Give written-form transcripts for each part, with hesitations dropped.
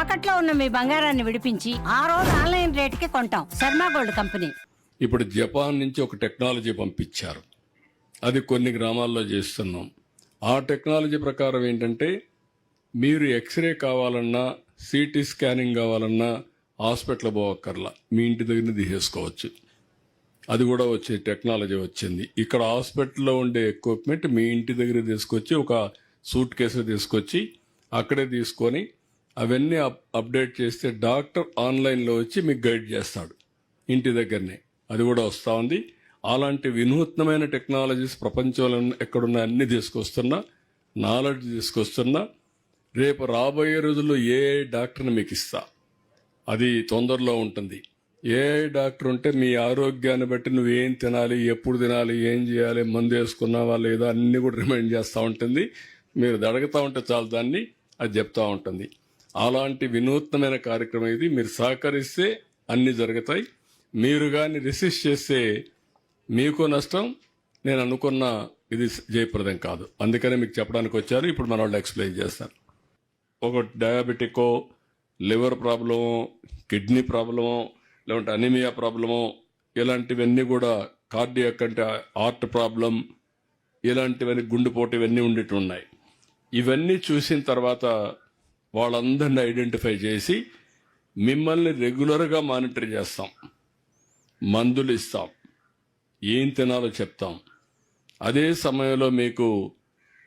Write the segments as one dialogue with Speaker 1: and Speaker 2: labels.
Speaker 1: తాకట్లో ఉన్న మీ బంగారాన్ని విడిపించి ఆ రోజు ఆన్లైన్ రేటుకి కొంటాం. Sharma gold company.
Speaker 2: ఇప్పుడు జపాన్ నుంచి ఒక టెక్నాలజీ పంపించారు. అది కొన్ని గ్రామాల్లో చేస్తున్నాం. ఆ టెక్నాలజీ ప్రకారం ఏంటంటే మీరు ఎక్స్రే కావాలన్నా సిటీ స్కానింగ్ కావాలన్నా హాస్పిటల్ పోవక్కర్లా, మీ ఇంటి దగ్గర తీసేసుకోవచ్చు. అది కూడా వచ్చే టెక్నాలజీ వచ్చింది. ఇక్కడ హాస్పిటల్లో ఉండే ఎక్విప్మెంట్ మీ ఇంటి దగ్గర తీసుకొచ్చి ఒక సూట్ కేసు తీసుకొచ్చి అక్కడే తీసుకొని అవన్నీ అప్డేట్ చేస్తే డాక్టర్ ఆన్లైన్లో వచ్చి మీకు గైడ్ చేస్తాడు ఇంటి దగ్గరనే. అది కూడా వస్తూ ఉంది. అలాంటి వినూత్నమైన టెక్నాలజీస్ ప్రపంచంలో ఎక్కడున్నా అన్ని తీసుకొస్తున్నా, నాలెడ్జ్ తీసుకొస్తున్నా. రేపు రాబోయే రోజుల్లో ఏఐ డాక్టర్ని మీకు ఇస్తా, అది తొందరలో ఉంటుంది. ఏఐ డాక్టర్ ఉంటే మీ ఆరోగ్యాన్ని బట్టి నువ్వేం తినాలి, ఎప్పుడు తినాలి, ఏం చేయాలి, మందు వేసుకున్నావా లేదా అన్ని కూడా రిమైండ్ చేస్తూ ఉంటుంది. మీరు అడుగుతూ ఉంటే చాలు దాన్ని అది చెప్తా ఉంటుంది. అలాంటి వినూత్నమైన కార్యక్రమం ఇది. మీరు సహకరిస్తే అన్ని జరుగుతాయి. మీరు కానీ రిసిస్ట్ చేస్తే మీకు నష్టం. నేను అనుకున్న ఇది జయప్రదం కాదు. అందుకనే మీకు చెప్పడానికి వచ్చారు. ఇప్పుడు మన వాళ్ళు ఎక్స్ప్లెయిన్ చేస్తారు. ఒక డయాబెటికో, లివర్ ప్రాబ్లమో, కిడ్నీ ప్రాబ్లమో, లేదంటే అనీమియా ప్రాబ్లమో, ఇలాంటివన్నీ కూడా కార్డియాక్ అంటే హార్ట్ ప్రాబ్లం, ఇలాంటివన్నీ గుండెపోటు ఇవన్నీ ఉండేవి ఉన్నాయి. ఇవన్నీ చూసిన తర్వాత వాళ్ళందరినీ ఐడెంటిఫై చేసి మిమ్మల్ని రెగ్యులర్గా మానిటర్ చేస్తాం, మందులు ఇస్తాం, ఏం తినాలో చెప్తాం. అదే సమయంలో మీకు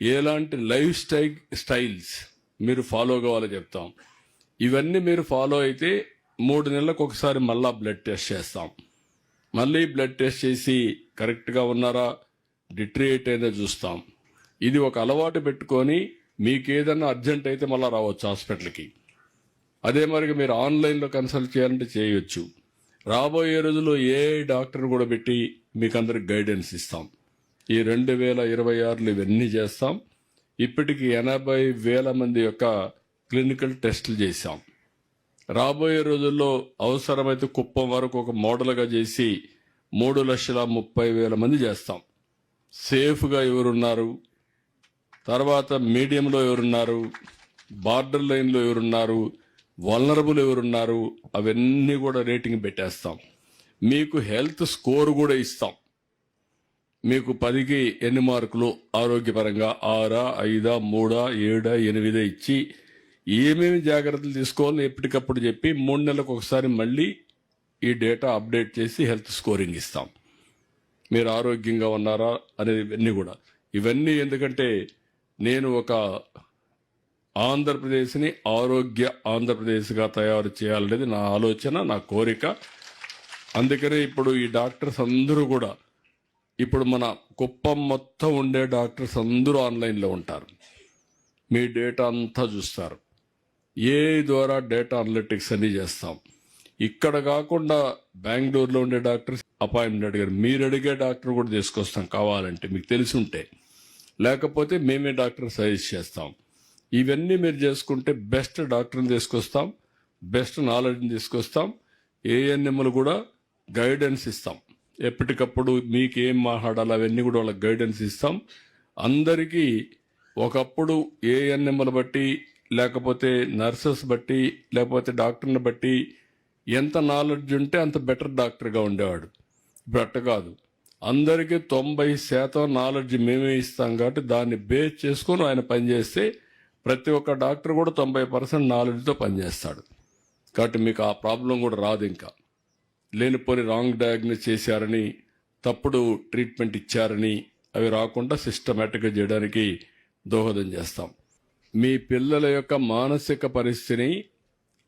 Speaker 2: ఎలాంటి లైఫ్ స్టైల్స్ మీరు ఫాలో కావాలో చెప్తాం. ఇవన్నీ మీరు ఫాలో అయితే 3 నెలలకు ఒకసారి మళ్ళా బ్లడ్ టెస్ట్ చేస్తాం. మళ్ళీ బ్లడ్ టెస్ట్ చేసి కరెక్ట్గా ఉన్నారా, డిట్రియేట్ అయినా చూస్తాం. ఇది ఒక అలవాటు పెట్టుకొని మీకు ఏదన్నా అర్జెంట్ అయితే మళ్ళీ రావచ్చు హాస్పిటల్కి. అదే మరి మీరు ఆన్లైన్లో కన్సల్ట్ చేయాలంటే చేయొచ్చు. రాబోయే రోజుల్లో ఏ డాక్టర్ కూడా పెట్టి మీకు అందరికి గైడెన్స్ ఇస్తాం. ఈ 2026లో ఇవన్నీ చేస్తాం. ఇప్పటికి 80,000 మంది యొక్క క్లినికల్ టెస్టులు చేశాం. రాబోయే రోజుల్లో అవసరమైతే కుప్పం వరకు ఒక మోడల్గా చేసి 3,30,000 మంది చేస్తాం. సేఫ్గా ఎవరున్నారు, తర్వాత మీడియంలో ఎవరున్నారు, బార్డర్ లైన్లో ఎవరున్నారు, వల్నరబుల్ ఎవరున్నారు, అవన్నీ కూడా రేటింగ్ పెట్టేస్తాం. మీకు హెల్త్ స్కోర్ కూడా ఇస్తాం. మీకు 10కి ఎన్ని మార్కులు ఆరోగ్యపరంగా 6, 5, 3, 7, 8 ఇచ్చి ఏమేమి జాగ్రత్తలు తీసుకోవాలని ఎప్పటికప్పుడు చెప్పి 3 నెలలకు ఒకసారి మళ్ళీ ఈ డేటా అప్డేట్ చేసి హెల్త్ స్కోరింగ్ ఇస్తాం. మీరు ఆరోగ్యంగా ఉన్నారా అనేది ఇవన్నీ ఎందుకంటే నేను ఒక ఆంధ్రప్రదేశ్ని ఆరోగ్య ఆంధ్రప్రదేశ్గా తయారు చేయాలనేది నా ఆలోచన, నా కోరిక. అందుకనే ఇప్పుడు ఈ డాక్టర్స్ అందరూ కూడా ఇప్పుడు మన కుప్పం మొత్తం ఉండే డాక్టర్స్ అందరూ ఆన్లైన్లో ఉంటారు. మీ డేటా అంతా చూస్తారు. ఏ ద్వారా డేటా అనలిటిక్స్ అన్ని చేస్తాం. ఇక్కడ కాకుండా బెంగళూరులో ఉండే డాక్టర్స్ అపాయింట్మెంట్ అడిగారు. మీరు అడిగే డాక్టర్ కూడా తీసుకొస్తాం కావాలంటే, మీకు తెలిసి ఉంటే. లేకపోతే మేమే డాక్టర్ సజెస్ట్ చేస్తాం. ఇవన్నీ మీరు చేసుకుంటే బెస్ట్ డాక్టర్ని తీసుకొస్తాం, బెస్ట్ నాలెడ్జ్ని తీసుకొస్తాం. ఏఎన్ఎంలు కూడా గైడెన్స్ ఇస్తాం. ఎప్పటికప్పుడు మీకు ఏం మాట్లాడాలి అవన్నీ కూడా వాళ్ళకి గైడెన్స్ ఇస్తాం. అందరికీ ఒకప్పుడు ఏఎన్ఎంలు బట్టి, లేకపోతే నర్సెస్ బట్టి, లేకపోతే డాక్టర్ని బట్టి ఎంత నాలెడ్జ్ ఉంటే అంత బెటర్ డాక్టర్గా ఉండేవాడు. ఇప్పుడు అట్ట కాదు. అందరికీ 90% నాలెడ్జ్ మేమే ఇస్తాం కాబట్టి దాన్ని బేస్ చేసుకొని ఆయన పనిచేస్తే ప్రతి ఒక్క డాక్టర్ కూడా 90% నాలెడ్జ్తో పనిచేస్తాడు. కాబట్టి మీకు ఆ ప్రాబ్లం కూడా రాదు. ఇంకా లేనిపోని రాంగ్ డయాగ్నోస్ చేశారని, తప్పుడు ట్రీట్మెంట్ ఇచ్చారని అవి రాకుండా సిస్టమేటిక్గా చేయడానికి దోహదం చేస్తాం. మీ పిల్లల యొక్క మానసిక పరిస్థితిని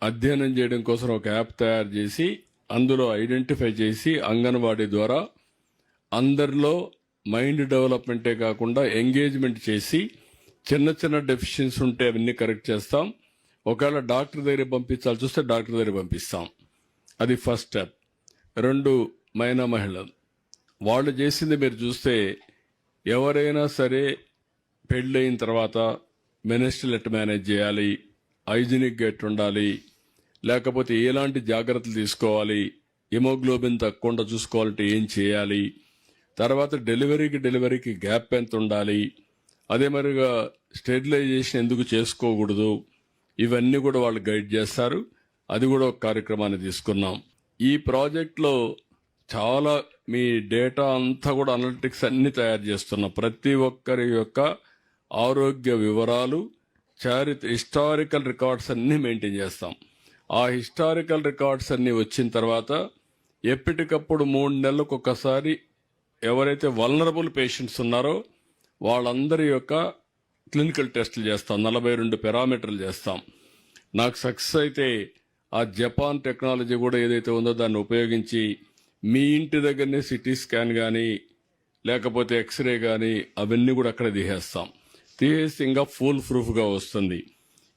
Speaker 2: అధ్యయనం చేయడం కోసం ఒక యాప్ తయారు చేసి అందులో ఐడెంటిఫై చేసి అంగన్వాడీ ద్వారా అందరిలో మైండ్ డెవలప్మెంటే కాకుండా ఎంగేజ్మెంట్ చేసి చిన్న చిన్న డెఫిషియన్సీ ఉంటే అవన్నీ కరెక్ట్ చేస్తాం. ఒకవేళ డాక్టర్ దగ్గర పంపించాల్సి వస్తే డాక్టర్ దగ్గర పంపిస్తాం. అది ఫస్ట్ స్టెప్. 2, మైనా మహిళలు వాళ్ళు చేసింది మీరు చూస్తే, ఎవరైనా సరే పెళ్ళయిన తర్వాత మెనస్ట్రల్ ఎట్లా మేనేజ్ చేయాలి, హైజీనిక్గా ఎట్లా ఉండాలి, లేకపోతే ఎలాంటి జాగ్రత్తలు తీసుకోవాలి, హిమోగ్లోబిన్ తగ్గకుండా చూసుకోవాలంటే ఏం చేయాలి, తర్వాత డెలివరీకి గ్యాప్ ఎంత ఉండాలి, అదే మరిగా స్టెరిలైజేషన్ ఎందుకు చేసుకోకూడదు, ఇవన్నీ కూడా వాళ్ళు గైడ్ చేస్తారు. అది కూడా ఒక కార్యక్రమాన్ని తీసుకున్నాం. ఈ ప్రాజెక్ట్లో చాలా మీ డేటా అంతా కూడా అనలిటిక్స్ అన్ని తయారు చేస్తున్నాం. ప్రతి ఒక్కరి యొక్క ఆరోగ్య వివరాలు, హిస్టారికల్ రికార్డ్స్ అన్ని మెయింటైన్ చేస్తాం. ఆ హిస్టారికల్ రికార్డ్స్ అన్ని వచ్చిన తర్వాత ఎప్పటికప్పుడు 3 నెలలకు ఒకసారి ఎవరైతే వల్నరబుల్ పేషెంట్స్ ఉన్నారో వాళ్ళందరి యొక్క క్లినికల్ టెస్టులు చేస్తాం. 42 పారామీటర్లు చేస్తాం. నాకు సక్సెస్ అయితే ఆ జపాన్ టెక్నాలజీ కూడా ఏదైతే ఉందో దాన్ని ఉపయోగించి మీ ఇంటి దగ్గరనే సిటీ స్కాన్ కానీ లేకపోతే ఎక్స్రే కానీ అవన్నీ కూడా అక్కడ తీసేసి ఇంకా ఫుల్ ప్రూఫ్గా వస్తుంది.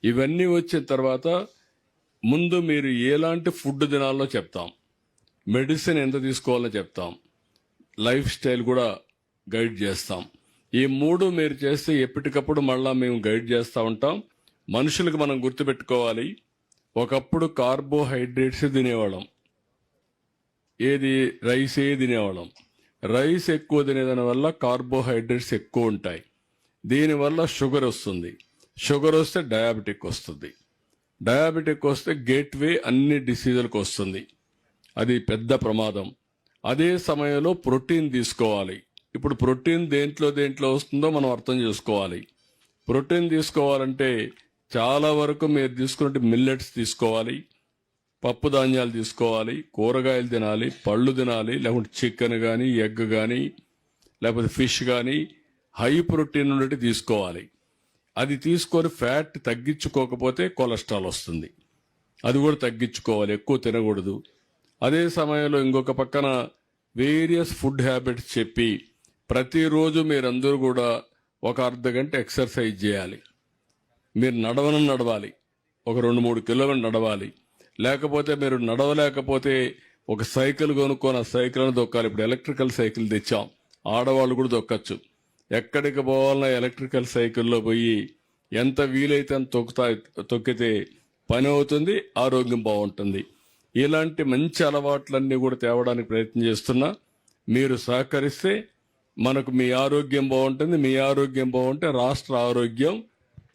Speaker 2: ఇవన్నీ వచ్చిన తర్వాత ముందు మీరు ఎలాంటి ఫుడ్ తినాలో చెప్తాం, మెడిసిన్ ఎంత తీసుకోవాలో చెప్తాం, లైఫ్ స్టైల్ కూడా గైడ్ చేస్తాం. ఈ 3 మీరు చేస్తే ఎప్పటికప్పుడు మళ్ళా మేము గైడ్ చేస్తూ ఉంటాం. మనుషులకు మనం గుర్తుపెట్టుకోవాలి, ఒకప్పుడు కార్బోహైడ్రేట్స్ తినేవాళ్ళం, రైసే తినేవాళ్ళం. రైస్ ఎక్కువ తినేదాని వల్ల కార్బోహైడ్రేట్స్ ఎక్కువ ఉంటాయి. దీనివల్ల షుగర్ వస్తుంది. షుగర్ వస్తే డయాబెటిక్ వస్తుంది. డయాబెటిక్ వస్తే గేట్వే అన్ని డిసీజులకు వస్తుంది. అది పెద్ద ప్రమాదం. అదే సమయంలో ప్రోటీన్ తీసుకోవాలి. ఇప్పుడు ప్రోటీన్ దేంట్లో వస్తుందో మనం అర్థం చేసుకోవాలి. ప్రోటీన్ తీసుకోవాలంటే చాలా వరకు మీరు తీసుకున్నట్టు మిల్లెట్స్ తీసుకోవాలి, పప్పు ధాన్యాలు తీసుకోవాలి, కూరగాయలు తినాలి, పళ్ళు తినాలి, లేకుంటే చికెన్ కానీ ఎగ్ కానీ లేకపోతే ఫిష్ కానీ హై ప్రోటీన్ ఉన్నట్టు తీసుకోవాలి. అది తీసుకొని ఫ్యాట్ తగ్గించుకోకపోతే కొలెస్ట్రాల్ వస్తుంది. అది కూడా తగ్గించుకోవాలి, ఎక్కువ తినకూడదు. అదే సమయంలో ఇంకొక పక్కన వేరియస్ ఫుడ్ హ్యాబిట్స్ చెప్పి ప్రతిరోజు మీరందరూ కూడా ఒక అర్ధగంట ఎక్సర్సైజ్ చేయాలి. మీరు నడవాలి, ఒక 2-3 కిలోమీటర్లు నడవాలి. లేకపోతే మీరు నడవలేకపోతే ఒక సైకిల్ కొనుక్కొని ఆ సైకిల్ని దొక్కాలి. ఇప్పుడు ఎలక్ట్రికల్ సైకిల్ తెచ్చాం, ఆడవాళ్ళు కూడా దొక్కచ్చు. ఎక్కడికి పోవాలన్నా ఎలక్ట్రికల్ సైకిల్లో పోయి ఎంత వీలైతే అంత తొక్కితే పని అవుతుంది, ఆరోగ్యం బాగుంటుంది. ఇలాంటి మంచి అలవాట్లన్నీ కూడా తేవడానికి ప్రయత్నం చేస్తున్నా. మీరు సహకరిస్తే మనకు మీ ఆరోగ్యం బాగుంటుంది. మీ ఆరోగ్యం బాగుంటే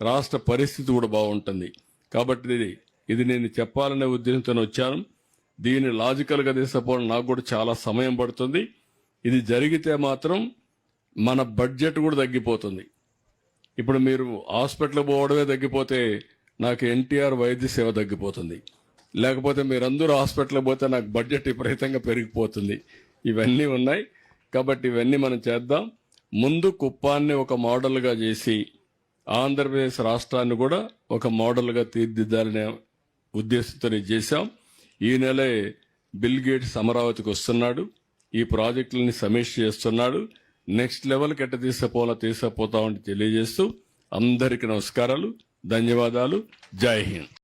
Speaker 2: రాష్ట్ర పరిస్థితి కూడా బాగుంటుంది. కాబట్టి ఇది నేను చెప్పాలనే ఉద్దేశంతో వచ్చాను. దీన్ని లాజికల్గా తీసుకుపోవడం నాకు కూడా చాలా సమయం పడుతుంది. ఇది జరిగితే మాత్రం మన బడ్జెట్ కూడా తగ్గిపోతుంది. ఇప్పుడు మీరు హాస్పిటల్ పోవడమే తగ్గిపోతే నాకు ఎన్టీఆర్ వైద్య సేవ తగ్గిపోతుంది. లేకపోతే మీరందరూ హాస్పిటల్కి పోతే నాకు బడ్జెట్ విపరీతంగా పెరిగిపోతుంది. ఇవన్నీ ఉన్నాయి. కాబట్టి ఇవన్నీ మనం చేద్దాం. ముందు కుప్పాన్ని ఒక మోడల్గా చేసి ఆంధ్రప్రదేశ్ రాష్ట్రాన్ని కూడా ఒక మోడల్గా తీర్చిదిద్దాలనే ఉద్దేశంతో చేశాం. ఈ నెలే బిల్ గేట్స్ అమరావతికి వస్తున్నాడు. ఈ ప్రాజెక్టులని సమీక్ష చేస్తున్నాడు. నెక్స్ట్ లెవెల్కి ఎట్ట తీసుకుపోతామని తెలియజేస్తూ అందరికీ నమస్కారాలు, ధన్యవాదాలు. జై హింద్.